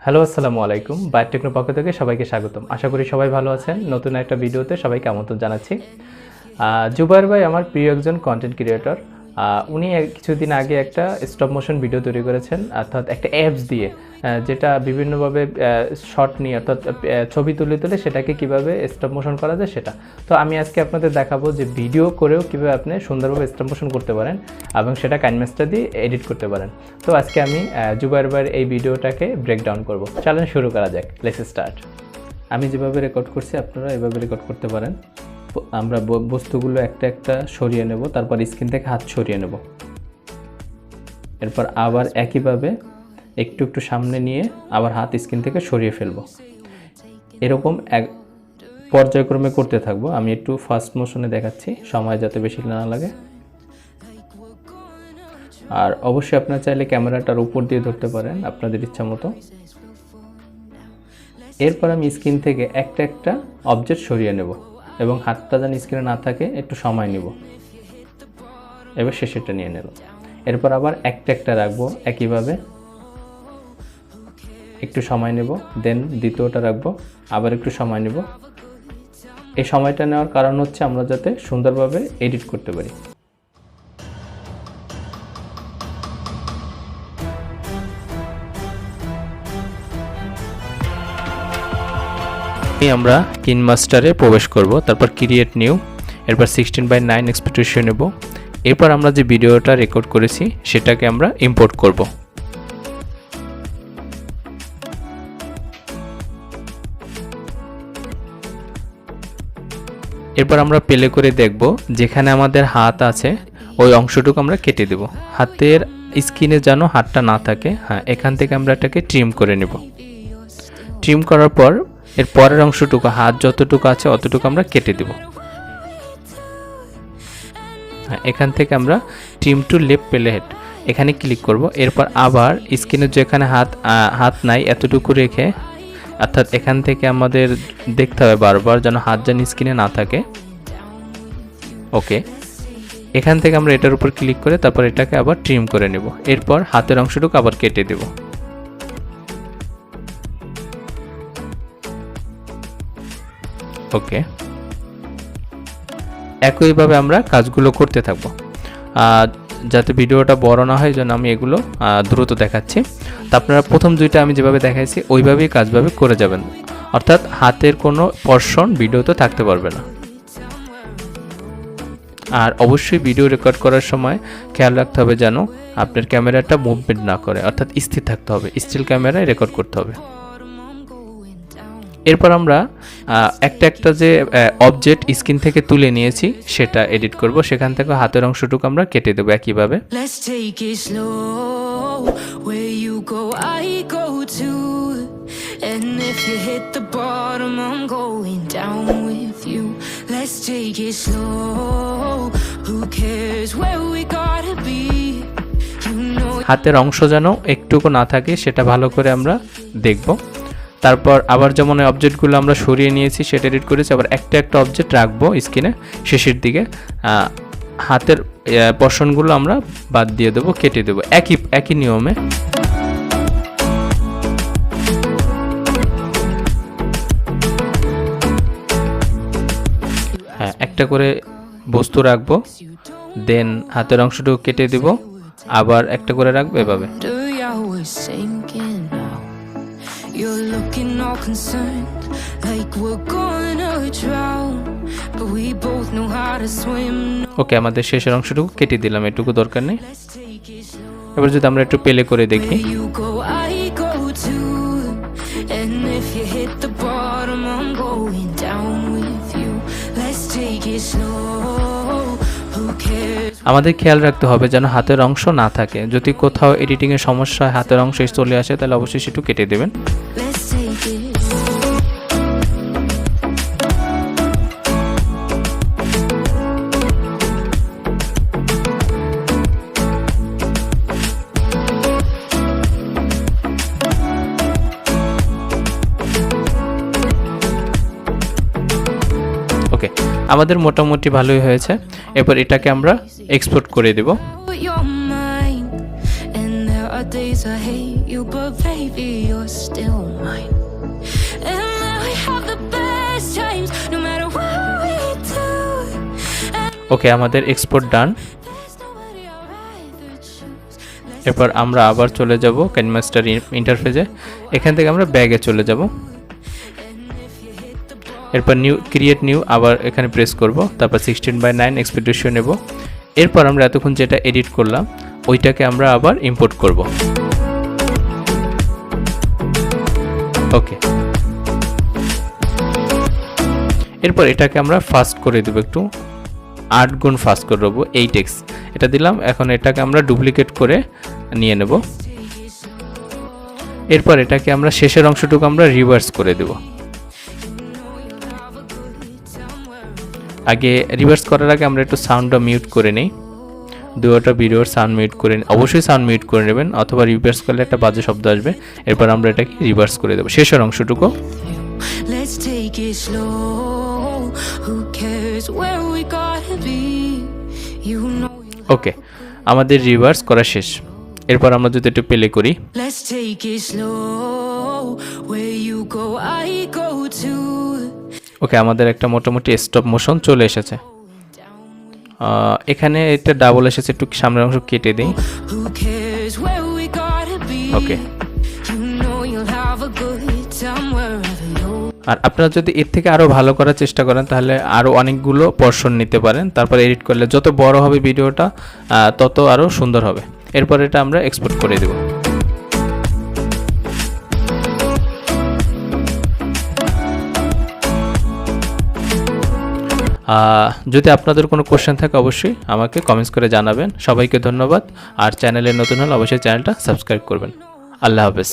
Hello আসসালামু আলাইকুম। বায়াদ techno পক্ষ থেকে সবাইকে স্বাগতম। আশা করি সবাই ভালো আছেন। নতুন একটা ভিডিওতে সবাইকে আমন্ত্রণ জানাচ্ছি। জুবায়ের ভাই আমার প্রিয় একজন কন্টেন্ট ক্রিয়েটর। উনি কিছুদিন আগে একটা স্টপ মোশন ভিডিও তৈরি করেছেন, অর্থাৎ একটা অ্যাপস দিয়ে, যেটা বিভিন্নভাবে শট নিয়ে অর্থাৎ ছবি তুলে সেটাকে কিভাবে স্টপ মোশন করা যায় সেটা। তো আমি আজকে আপনাদের দেখাবো যে ভিডিও করেও কীভাবে আপনি সুন্দরভাবে স্টপ মোশন করতে পারেন এবং সেটা কাইনমাস্টার দিয়ে এডিট করতে পারেন। তো আজকে আমি জুবায়ের ভাইয়ের এই ভিডিওটাকে ব্রেকডাউন করব। চলেন শুরু করা যাক। Let's start. আমি যেভাবে রেকর্ড করছি আপনারা এভাবে রেকর্ড করতে পারেন। আমরা বস্তুগুলো একটা একটা সরিয়ে নেব, তারপর স্ক্রিন থেকে হাত সরিয়ে নেব, এরপর আবার একইভাবে একটু একটু সামনে নিয়ে আবার হাত স্ক্রিন থেকে সরিয়ে ফেলব। এরকম এক পর্যায়ক্রমে করতে থাকবো। আমি একটু ফাস্ট মোশনে দেখাচ্ছি, সময় যাতে বেশি না লাগে। আর অবশ্যই আপনারা চাইলে ক্যামেরাটার উপর দিয়ে ধরতে পারেন আপনাদের ইচ্ছা মতো। এরপর আমি স্ক্রিন থেকে একটা একটা অবজেক্ট সরিয়ে নেব এবং হাতটা যেন স্ক্রিনে না থাকে একটু সময় নেব। এবার শেষেরটা নিয়ে নিলাম। এরপর আবার একটা একটা রাখবো একইভাবে, একটু সময় নেব, দেন দ্বিতীয়টা রাখবো, আবার একটু সময় নেব। এই সময়টা নেওয়ার কারণ হচ্ছে আমরা যাতে সুন্দরভাবে এডিট করতে পারি। আমরা কিনমাস্টারে প্রবেশ করব, তারপর ক্রিয়েট নিউ, এরপর 16:9 এক্সপোর্ট রেশিও নেব। এরপর আমরা যে ভিডিওটা রেকর্ড করেছি সেটাকে আমরা ইম্পোর্ট করব। এরপর আমরা প্লে করে দেখব, যেখানে আমাদের হাত আছে ওই অংশটুকু আমরা কেটে দেব। হাতের স্কিনে যেন হাতটা না থাকে। হ্যাঁ, এখান থেকে আমরা এটাকে ট্রিম করে নেব। ট্রিম করার পর এর পরের অংশটুকু, হাত যতটুকু আছে অতটুকু আমরা কেটে দেব। এখান থেকে আমরা trim to left play head এখানে ক্লিক করব। এরপর আবার স্ক্রিনের যেখানে হাত নাই এতটুকু রেখে, অর্থাৎ এখান থেকে আমাদের দেখতে হবে বারবার যেন হাত যেন স্ক্রিনে না থাকে। ওকে, এখান থেকে আমরা এটার উপর ক্লিক করে তারপর এটাকে আবার ট্রিম করে নেব। এরপর হাতের অংশটুকু আবার কেটে দেব। ওকে, একইভাবে আমরা কাজগুলো করতে থাকবো। যাতে ভিডিওটা বড় না হয় জন্য আমি এগুলো দ্রুত দেখাচ্ছি। তা আপনারা প্রথম দুইটা আমি যেভাবে দেখাইছি ওইভাবেই কাজভাবে করে যাবেন, অর্থাৎ হাতের কোনো পোরশন ভিডিওতে থাকতে পারবে না। আর অবশ্যই ভিডিও রেকর্ড করার সময় খেয়াল রাখতে হবে যেন আপনার ক্যামেরাটা মুভমেন্ট না করে, অর্থাৎ স্থির থাকতে হবে। স্টিল ক্যামেরায় রেকর্ড করতে হবে। এরপর আমরা একটা একটা যে অবজেক্ট স্ক্রিন থেকে তুলে নিয়েছি সেটা এডিট করব। সেখান থেকে হাতের অংশটুকু আমরা কেটে দেবো একইভাবে। হাতের অংশ যেন একটুকু না থাকে সেটা ভালো করে আমরা দেখব। তারপর আবার যেমন ওই অবজেক্টগুলো আমরা সরিয়ে নিয়েছি সেটা এডিট করেছি, আবার একটা একটা অবজেক্ট রাখবো স্ক্রিনে শেষের দিকে। হাতের পোরশনগুলো আমরা বাদ দিয়ে দেবো, কেটে দেবো একই নিয়মে। হ্যাঁ, একটা করে বস্তু রাখবো, দেন হাতের অংশটুকু কেটে দেব, আবার একটা করে রাখবো এভাবে। You're looking all concerned, like we're gonna drown, but we both know how to swim. ওকে, আমাদের শেষের অংশটুকু কেটে দিলাম, এটুকু দরকার নেই। এবার যদি আমরা একটু প্লে করে দেখি, আমাদের খেয়াল রাখতে হবে যেন হাতের অংশ না থাকে। যদি কোথাও এডিটিংয়ের সমস্যা হয়, হাতের অংশ চলে আসে, তাহলে অবশ্যই সেটু কেটে দেবেন। ওকে, আমাদের মোটামুটি ভালোই হয়েছে। এরপর এটাকে আমরা এক্সপোর্ট করে দেব। got days I hate you, but baby, you're still mine. And now we have the best times, no matter what we do. ওকে, আমাদের এক্সপোর্ট ডান। There's nobody I'd rather choose. এরপর আমরা আবার চলে যাব কাইনমাস্টার ইন্টারফেসে। এখান থেকে আমরা ব্যাগে চলে যাব। এরপর নিউ ক্রিয়েট নিউ আবার এখানে প্রেস করব, তারপর 16:9 এক্সপোর্ট রেশিও নেব। এরপর আমরা এতক্ষণ যেটা এডিট করলাম ওইটাকে আমরা আবার ইম্পোর্ট করব। ওকে, এরপর এটাকে আমরা ফাস্ট করে দেব, একটু 8 গুণ ফাস্ট করে দেবো, 8x এটা দিলাম। এখন এটাকে আমরা ডুপ্লিকেট করে নিয়ে নেব। এরপর এটাকে আমরা শেষের অংশটুকু আমরা রিভার্স করে দেব। আগে রিভার্স করার আগে আমরা একটু সাউন্ডটা মিউট করে নেই, দুটো ভিডিওর সাউন্ড মিউট করে অবশ্যই সাউন্ড মিউট করে নেবেন, অথবা রিভার্স করলে একটা বাজে শব্দ আসবে। এরপর আমরা এটাকে রিভার্স করে দেব শেষের অংশটুকু। Let's take it slow. Who cares where we gotta be? You know. ওকে, আমাদের রিভার্স করা শেষ। এরপর আমরা যদি একটু প্লে করি, Let's take it slow. Where you go, I go too. ওকে, আমাদের একটা মোটামুটি স্টপ মোশন চলে এসেছে। এখানে এটা ডাবল এসেছে, একটু সামনের অংশ কেটে দিই। Who cares where we gotta be? Okay, You know you'll have a good time wherever you. আর আপনারা যদি এর থেকে আরও ভালো করার চেষ্টা করেন তাহলে আরও অনেকগুলো পোরশন নিতে পারেন, তারপর এডিট করলে যত বড় হবে ভিডিওটা তত আরও সুন্দর হবে। এরপর এটা আমরা এক্সপোর্ট করে দেব। যদি আপনাদের কোনো কোশ্চেন থাকে অবশ্যই আমাকে কমেন্টস করে জানাবেন। সবাইকে ধন্যবাদ, আর চ্যানেলে নতুন হলে অবশ্যই চ্যানেলটা সাবস্ক্রাইব করবেন। আল্লাহ হাফেজ।